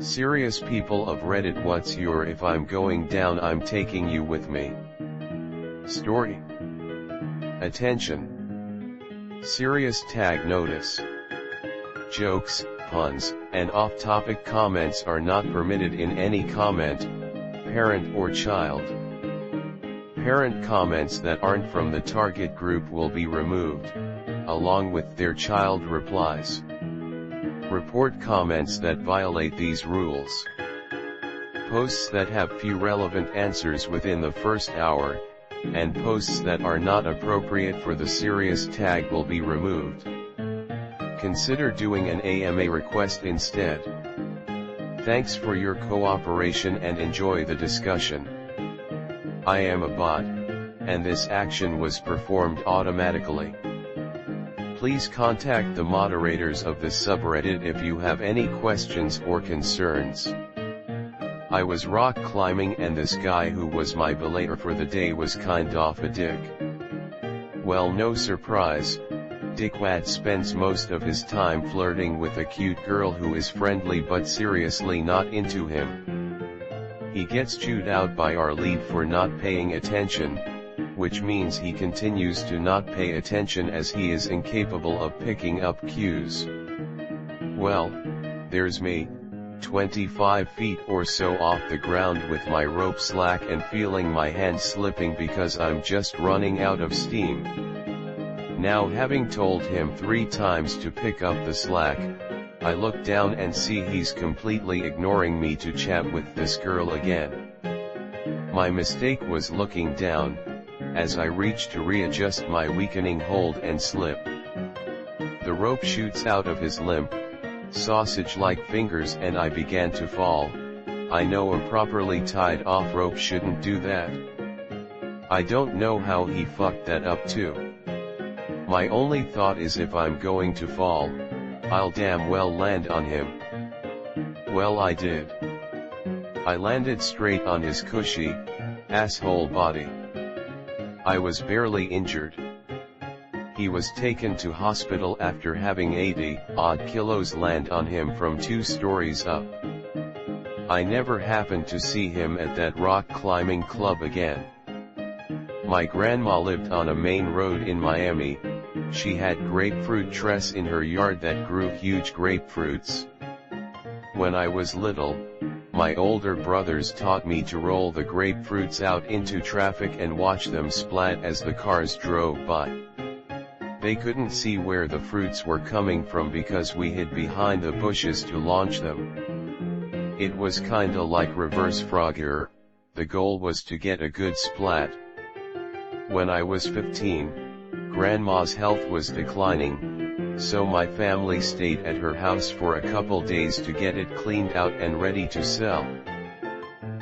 Serious people of Reddit, what's your if I'm going down I'm taking you with me story? Attention! Serious tag notice. Jokes, puns, and off-topic comments are not permitted in any comment, parent or child. Parent comments that aren't from the target group will be removed, along with their child replies. Report comments that violate these rules. Posts that have few relevant answers within the first hour, and posts that are not appropriate for the serious tag will be removed. Consider doing an AMA request instead. Thanks for your cooperation and enjoy the discussion. I am a bot, and this action was performed automatically. Please contact the moderators of this subreddit if you have any questions or concerns. I was rock climbing and this guy who was my belayer for the day was kind of a dick. Well, no surprise, Dickwad spends most of his time flirting with a cute girl who is friendly but seriously not into him. He gets chewed out by our lead for not paying attention, which means he continues to not pay attention as he is incapable of picking up cues. Well, there's me, 25 feet or so off the ground with my rope slack and feeling my hand slipping because I'm just running out of steam. Now, having told him 3 times to pick up the slack, I look down and see he's completely ignoring me to chat with this girl again. My mistake was looking down, as I reach to readjust my weakening hold and slip. The rope shoots out of his limp, sausage-like fingers and I began to fall. I know a properly tied off rope shouldn't do that. I don't know how he fucked that up too. My only thought is if I'm going to fall, I'll damn well land on him. Well, I did. I landed straight on his cushy, asshole body. I was barely injured. He was taken to hospital after having 80-odd kilos land on him from 2 stories up. I never happened to see him at that rock climbing club again. My grandma lived on a main road in Miami. She had grapefruit trees in her yard that grew huge grapefruits. When I was little, my older brothers taught me to roll the grapefruits out into traffic and watch them splat as the cars drove by. They couldn't see where the fruits were coming from because we hid behind the bushes to launch them. It was kinda like reverse Frogger. The goal was to get a good splat. When I was 15, Grandma's health was declining, so my family stayed at her house for a couple days to get it cleaned out and ready to sell.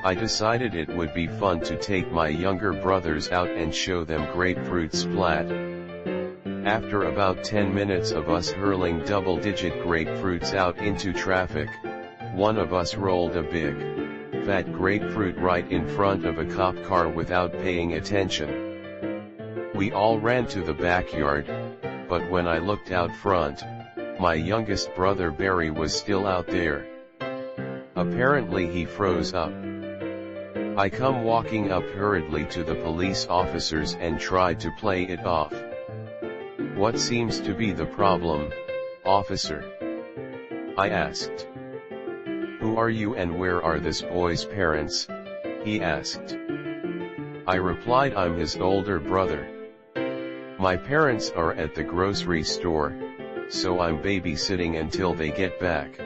I decided it would be fun to take my younger brothers out and show them grapefruit splat. After about 10 minutes of us hurling double-digit grapefruits out into traffic, one of us rolled a big, fat grapefruit right in front of a cop car without paying attention. We all ran to the backyard, but when I looked out front, my youngest brother Barry was still out there. Apparently he froze up. I come walking up hurriedly to the police officers and tried to play it off. What seems to be the problem, officer? I asked. Who are you and where are this boy's parents? He asked. I replied, I'm his older brother. My parents are at the grocery store, so I'm babysitting until they get back.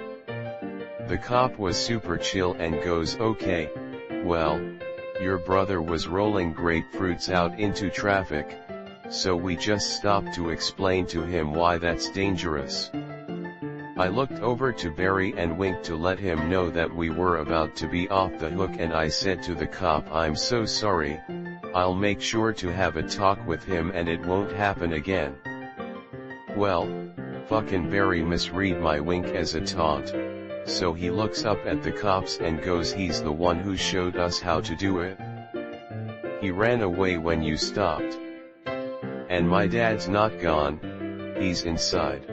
The cop was super chill and goes, okay, well, your brother was rolling grapefruits out into traffic, so we just stopped to explain to him why that's dangerous. I looked over to Barry and winked to let him know that we were about to be off the hook, and I said to the cop, I'm so sorry, I'll make sure to have a talk with him and it won't happen again. Well, fucking Barry misread my wink as a taunt, so he looks up at the cops and goes, he's the one who showed us how to do it. He ran away when you stopped. And my dad's not gone, he's inside.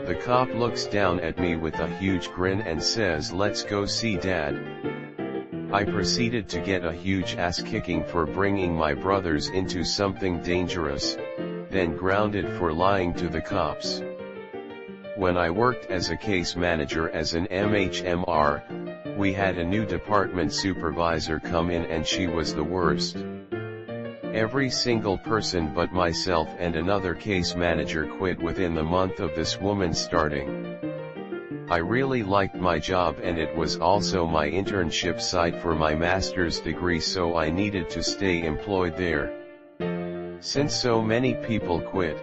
The cop looks down at me with a huge grin and says, "Let's go see Dad." I proceeded to get a huge ass kicking for bringing my brothers into something dangerous, then grounded for lying to the cops. When I worked as a case manager as an MHMR, we had a new department supervisor come in and she was the worst. Every single person but myself and another case manager quit within the month of this woman starting. I really liked my job and it was also my internship site for my master's degree, so I needed to stay employed there. Since so many people quit,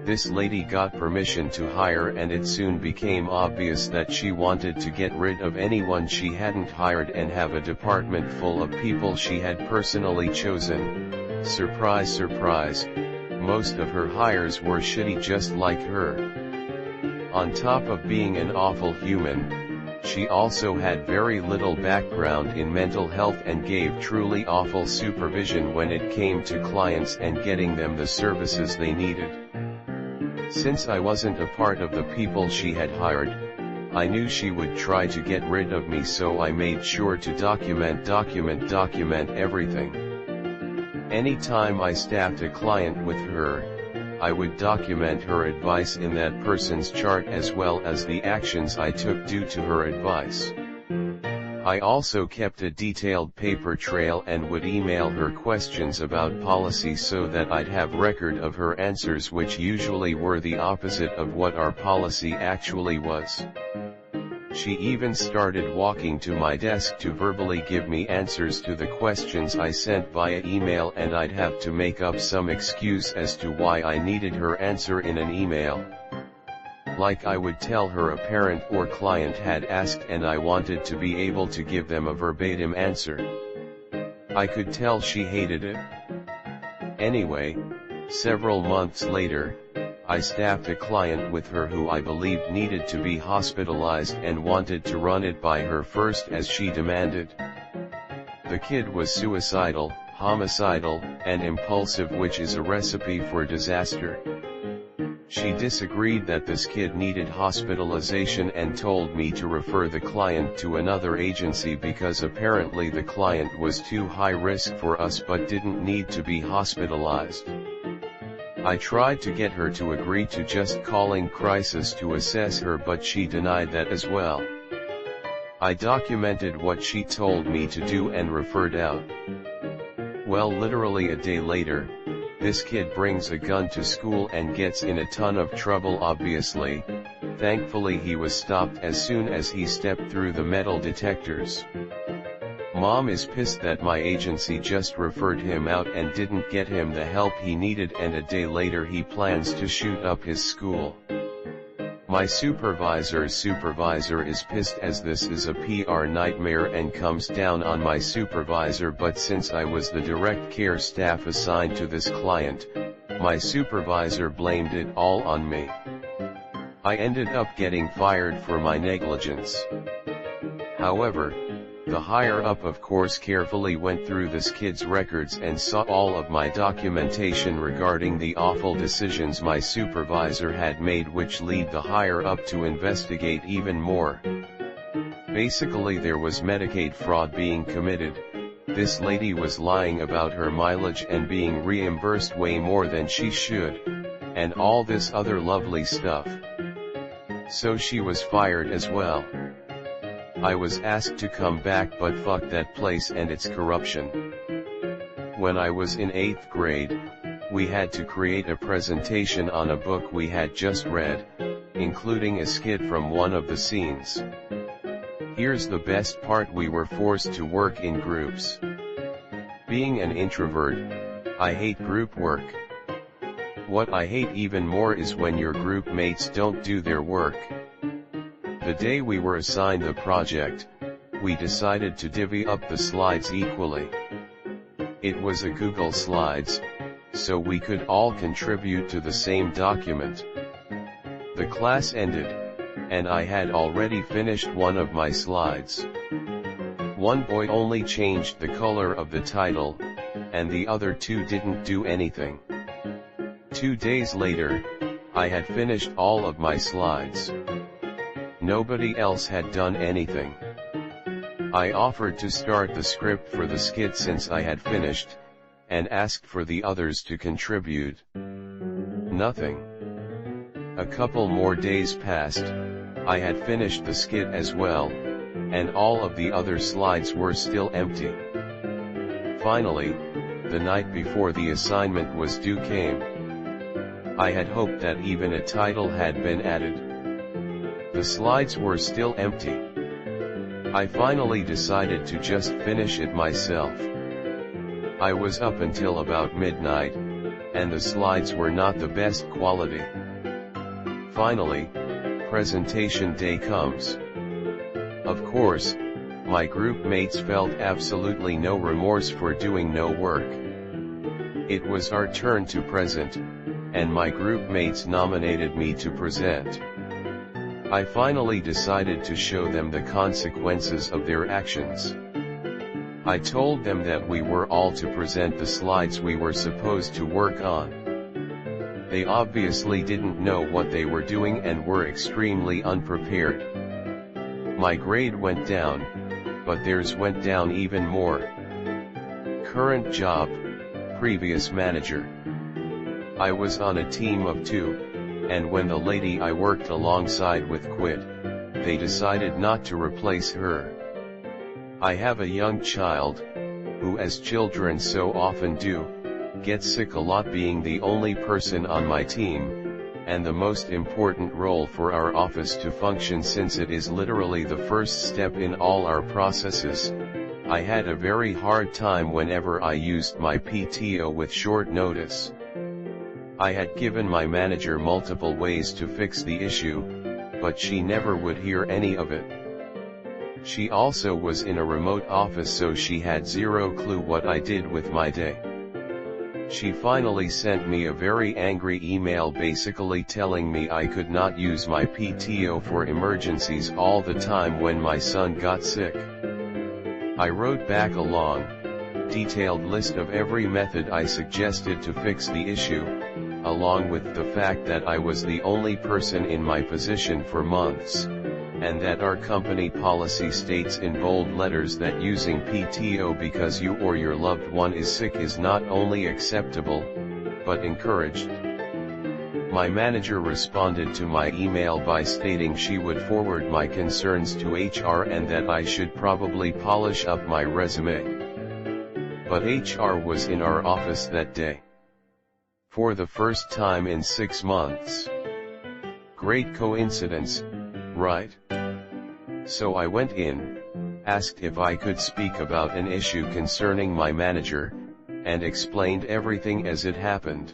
this lady got permission to hire, and it soon became obvious that she wanted to get rid of anyone she hadn't hired and have a department full of people she had personally chosen. Surprise, surprise, most of her hires were shitty just like her. On top of being an awful human, she also had very little background in mental health and gave truly awful supervision when it came to clients and getting them the services they needed. Since I wasn't a part of the people she had hired, I knew she would try to get rid of me, so I made sure to document everything. Anytime I staffed a client with her, I would document her advice in that person's chart as well as the actions I took due to her advice. I also kept a detailed paper trail and would email her questions about policy so that I'd have record of her answers, which usually were the opposite of what our policy actually was. She even started walking to my desk to verbally give me answers to the questions I sent via email, and I'd have to make up some excuse as to why I needed her answer in an email. Like I would tell her a parent or client had asked and I wanted to be able to give them a verbatim answer. I could tell she hated it. Anyway, several months later, I staffed a client with her who I believed needed to be hospitalized and wanted to run it by her first as she demanded. The kid was suicidal, homicidal, and impulsive, which is a recipe for disaster. She disagreed that this kid needed hospitalization and told me to refer the client to another agency because apparently the client was too high risk for us but didn't need to be hospitalized. I tried to get her to agree to just calling crisis to assess her, but she denied that as well. I documented what she told me to do and referred out. Well, literally a day later, this kid brings a gun to school and gets in a ton of trouble obviously. Thankfully he was stopped as soon as he stepped through the metal detectors. Mom is pissed that my agency just referred him out and didn't get him the help he needed, and a day later he plans to shoot up his school. My supervisor's supervisor is pissed as this is a PR nightmare and comes down on my supervisor, but since I was the direct care staff assigned to this client, my supervisor blamed it all on me. I ended up getting fired for my negligence. However, the higher-up of course carefully went through this kid's records and saw all of my documentation regarding the awful decisions my supervisor had made, which lead the higher-up to investigate even more. Basically there was Medicaid fraud being committed. This lady was lying about her mileage and being reimbursed way more than she should, and all this other lovely stuff. So she was fired as well. I was asked to come back, but fuck that place and its corruption. When I was in 8th grade, we had to create a presentation on a book we had just read, including a skit from one of the scenes. Here's the best part: we were forced to work in groups. Being an introvert, I hate group work. What I hate even more is when your group mates don't do their work. The day we were assigned the project, we decided to divvy up the slides equally. It was a Google Slides, so we could all contribute to the same document. The class ended, and I had already finished one of my slides. One boy only changed the color of the title, and the other two didn't do anything. 2 days later, I had finished all of my slides. Nobody else had done anything. I offered to start the script for the skit since I had finished, and asked for the others to contribute. Nothing. A couple more days passed, I had finished the skit as well, and all of the other slides were still empty. Finally, the night before the assignment was due came. I had hoped that even a title had been added. The slides were still empty. I finally decided to just finish it myself. I was up until about midnight, and the slides were not the best quality. Finally, presentation day comes. Of course, my group mates felt absolutely no remorse for doing no work. It was our turn to present, and my group mates nominated me to present. I finally decided to show them the consequences of their actions. I told them that we were all to present the slides we were supposed to work on. They obviously didn't know what they were doing and were extremely unprepared. My grade went down, but theirs went down even more. Current job, previous manager. I was on a team of 2. And when the lady I worked alongside with quit, they decided not to replace her. I have a young child, who, as children so often do, gets sick a lot, being the only person on my team, and the most important role for our office to function, since it is literally the first step in all our processes. I had a very hard time whenever I used my PTO with short notice. I had given my manager multiple ways to fix the issue, but she never would hear any of it. She also was in a remote office, so she had zero clue what I did with my day. She finally sent me a very angry email basically telling me I could not use my PTO for emergencies all the time when my son got sick. I wrote back a long, detailed list of every method I suggested to fix the issue, along with the fact that I was the only person in my position for months, and that our company policy states in bold letters that using PTO because you or your loved one is sick is not only acceptable, but encouraged. My manager responded to my email by stating she would forward my concerns to HR and that I should probably polish up my resume. But HR was in our office that day. For the first time in 6 months. Great coincidence, right? So I went in, asked if I could speak about an issue concerning my manager, and explained everything as it happened.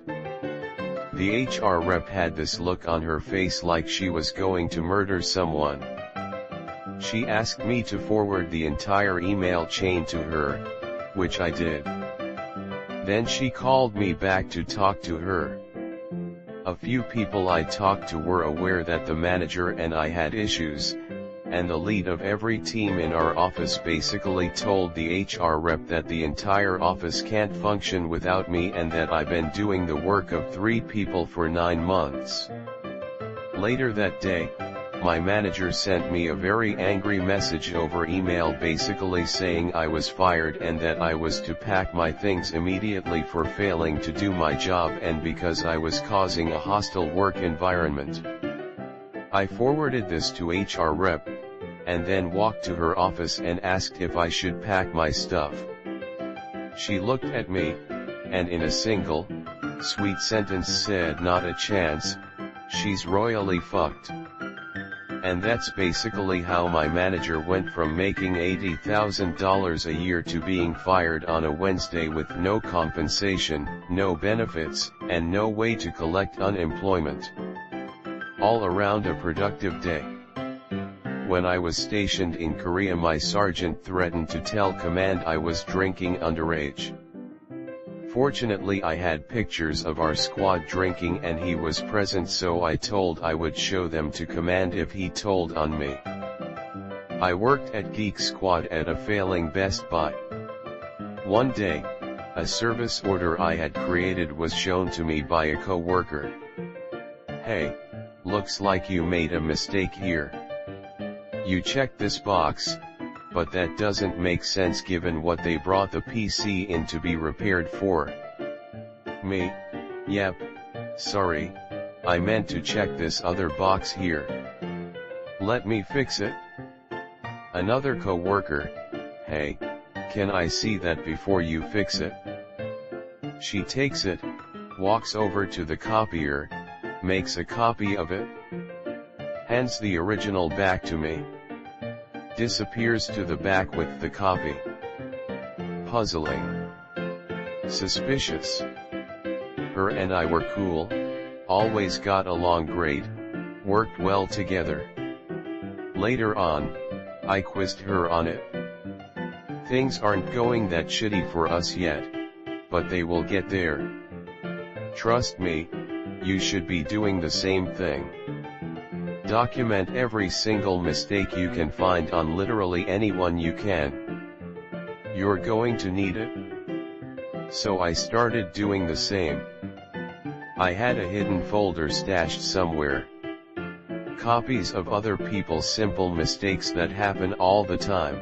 The HR rep had this look on her face like she was going to murder someone. She asked me to forward the entire email chain to her, which I did. Then she called me back to talk to her. A few people I talked to were aware that the manager and I had issues, and the lead of every team in our office basically told the HR rep that the entire office can't function without me and that I've been doing the work of 3 people for 9 months. Later that day, my manager sent me a very angry message over email basically saying I was fired and that I was to pack my things immediately for failing to do my job and because I was causing a hostile work environment. I forwarded this to HR rep, and then walked to her office and asked if I should pack my stuff. She looked at me, and in a single, sweet sentence said, "Not a chance, she's royally fucked." And that's basically how my manager went from making $80,000 a year to being fired on a Wednesday with no compensation, no benefits, and no way to collect unemployment. All around a productive day. When I was stationed in Korea, my sergeant threatened to tell command I was drinking underage. Fortunately, I had pictures of our squad drinking and he was present, so I told I would show them to command if he told on me. I worked at Geek Squad at a failing Best Buy. One day, a service order I had created was shown to me by a co-worker. Hey, looks like you made a mistake here. You checked this box, but that doesn't make sense given what they brought the PC in to be repaired for. Me? Yep, sorry, I meant to check this other box here. Let me fix it. Another co-worker, hey, can I see that before you fix it? She takes it, walks over to the copier, makes a copy of it, hands the original back to me, disappears to the back with the copy. Puzzling. Suspicious. Her and I were cool, always got along great, worked well together. Later on, I quizzed her on it. Things aren't going that shitty for us yet, but they will get there. Trust me, you should be doing the same thing. Document every single mistake you can find on literally anyone you can. You're going to need it. So I started doing the same. I had a hidden folder stashed somewhere. Copies of other people's simple mistakes that happen all the time.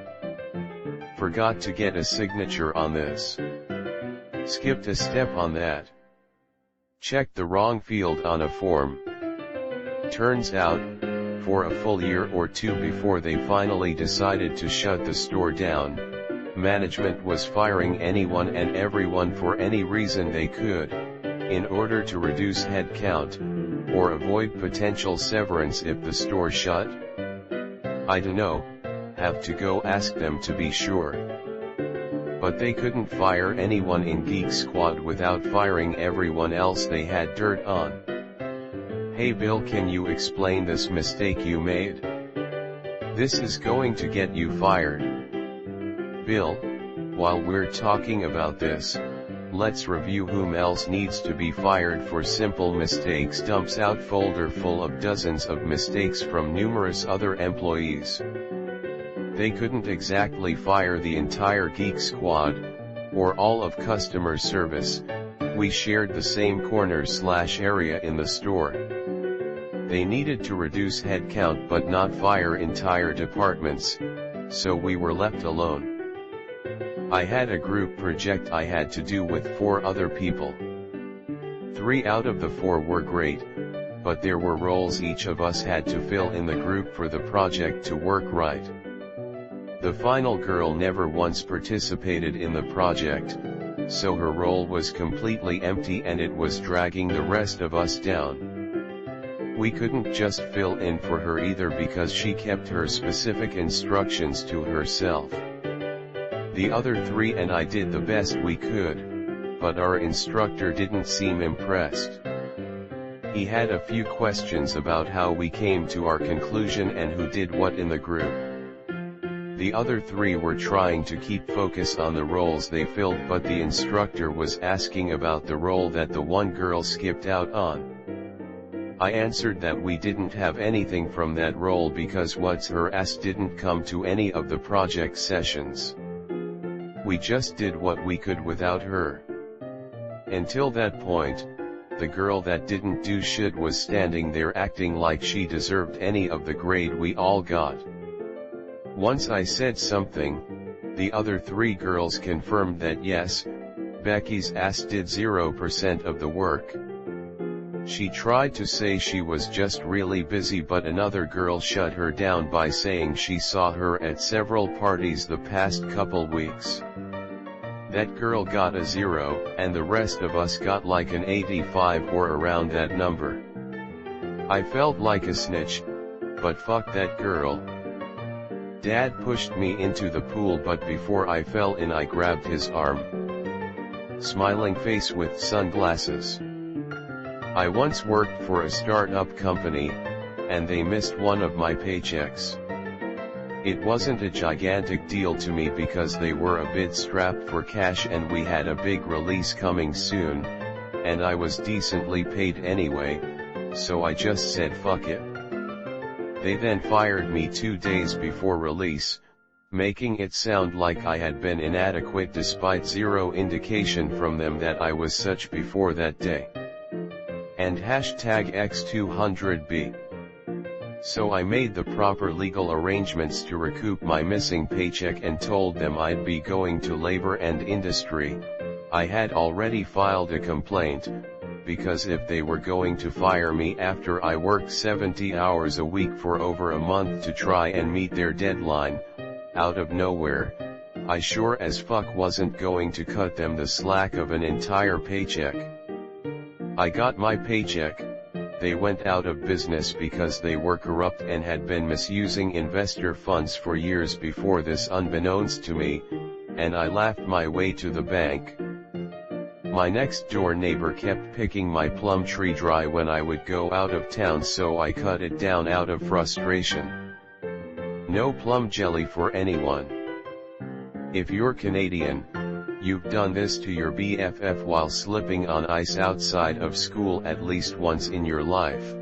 Forgot to get a signature on this. Skipped a step on that. Checked the wrong field on a form. Turns out, for a full year or two before they finally decided to shut the store down, management was firing anyone and everyone for any reason they could, in order to reduce headcount, or avoid potential severance if the store shut? I dunno, have to go ask them to be sure. But they couldn't fire anyone in Geek Squad without firing everyone else they had dirt on. Hey Bill, can you explain this mistake you made? This is going to get you fired. Bill, while we're talking about this, let's review whom else needs to be fired for simple mistakes. Dumps out folder full of dozens of mistakes from numerous other employees. They couldn't exactly fire the entire Geek Squad, or all of customer service. We shared the same corner/area in the store. They needed to reduce headcount but not fire entire departments, so we were left alone. I had a group project I had to do with 4 other people. 3 out of the 4 were great, but there were roles each of us had to fill in the group for the project to work right. The final girl never once participated in the project, so her role was completely empty and it was dragging the rest of us down. We couldn't just fill in for her either because she kept her specific instructions to herself. The other 3 and I did the best we could, but our instructor didn't seem impressed. He had a few questions about how we came to our conclusion and who did what in the group. The other 3 were trying to keep focus on the roles they filled, but the instructor was asking about the role that the one girl skipped out on. I answered that we didn't have anything from that role because what's her ass didn't come to any of the project sessions. We just did what we could without her. Until that point, the girl that didn't do shit was standing there acting like she deserved any of the grade we all got. Once I said something, the other 3 girls confirmed that yes, Becky's ass did 0% of the work. She tried to say she was just really busy, but another girl shut her down by saying she saw her at several parties the past couple weeks. That girl got a 0, and the rest of us got like an 85 or around that number. I felt like a snitch, but fuck that girl. Dad pushed me into the pool, but before I fell in I grabbed his arm. Smiling face with sunglasses. I once worked for a startup company, and they missed one of my paychecks. It wasn't a gigantic deal to me because they were a bit strapped for cash and we had a big release coming soon, and I was decently paid anyway, so I just said fuck it. They then fired me 2 days before release, making it sound like I had been inadequate despite zero indication from them that I was such before that day. and hashtag X200B. So I made the proper legal arrangements to recoup my missing paycheck and told them I'd be going to labor and industry. I had already filed a complaint, because if they were going to fire me after I worked 70 hours a week for over a month to try and meet their deadline, out of nowhere, I sure as fuck wasn't going to cut them the slack of an entire paycheck. I got my paycheck. They went out of business because they were corrupt and had been misusing investor funds for years before this, unbeknownst to me, and I laughed my way to the bank. My next door neighbor kept picking my plum tree dry when I would go out of town, so I cut it down out of frustration. No plum jelly for anyone. If you're Canadian, you've done this to your BFF while slipping on ice outside of school at least once in your life.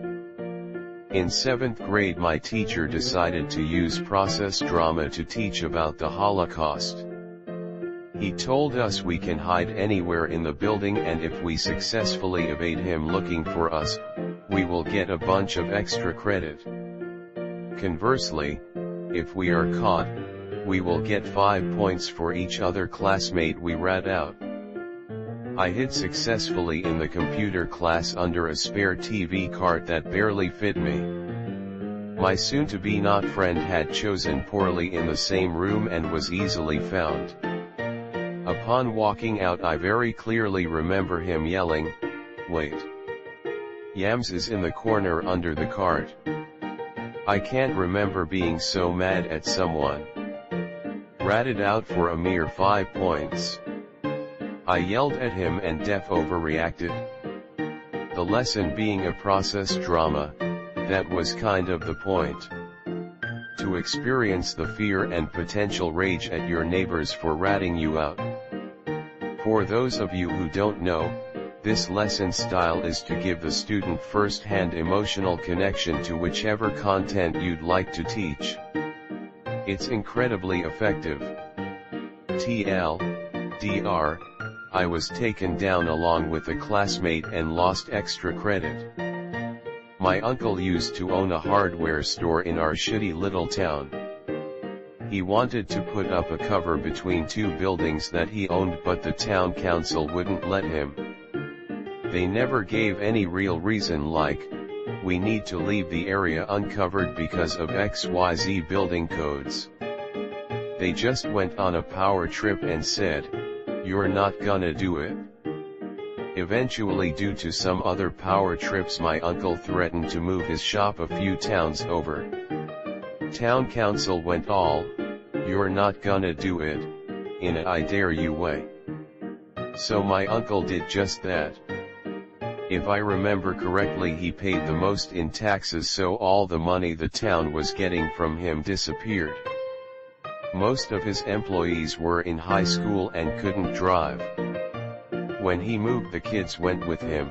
In 7th grade, my teacher decided to use process drama to teach about the Holocaust. He told us we can hide anywhere in the building, and if we successfully evade him looking for us, we will get a bunch of extra credit. Conversely, if we are caught, we will get 5 points for each other classmate we rat out. I hid successfully in the computer class under a spare TV cart that barely fit me. My soon-to-be not friend had chosen poorly in the same room and was easily found. Upon walking out, I very clearly remember him yelling, "Wait! Yams is in the corner under the cart." I can't remember being so mad at someone. Ratted out for a mere 5 points. I yelled at him and Def overreacted. The lesson being a process drama, that was kind of the point. To experience the fear and potential rage at your neighbors for ratting you out. For those of you who don't know, this lesson style is to give the student first-hand emotional connection to whichever content you'd like to teach. It's incredibly effective. TLDR, I was taken down along with a classmate and lost extra credit. My uncle used to own a hardware store in our shitty little town. He wanted to put up a cover between two buildings that he owned, but the town council wouldn't let him. They never gave any real reason, like, we need to leave the area uncovered because of XYZ building codes. They just went on a power trip and said, "You're not gonna do it." Eventually, due to some other power trips, my uncle threatened to move his shop a few towns over. Town council went all, "You're not gonna do it," in a "I dare you" way. So my uncle did just that. If I remember correctly, he paid the most in taxes, so all the money the town was getting from him disappeared. Most of his employees were in high school and couldn't drive. When he moved, the kids went with him.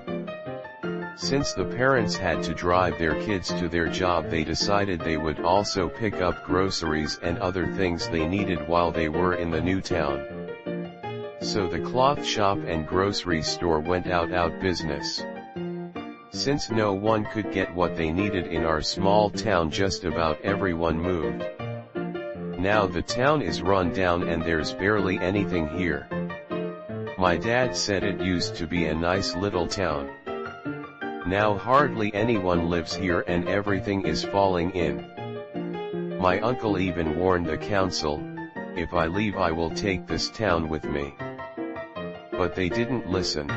Since the parents had to drive their kids to their job, they decided they would also pick up groceries and other things they needed while they were in the new town. So the cloth shop and grocery store went out business. Since no one could get what they needed in our small town, just about everyone moved. Now the town is run down and there's barely anything here. My dad said it used to be a nice little town. Now hardly anyone lives here and everything is falling in. My uncle even warned the council, "If I leave, I will take this town with me." But they didn't listen.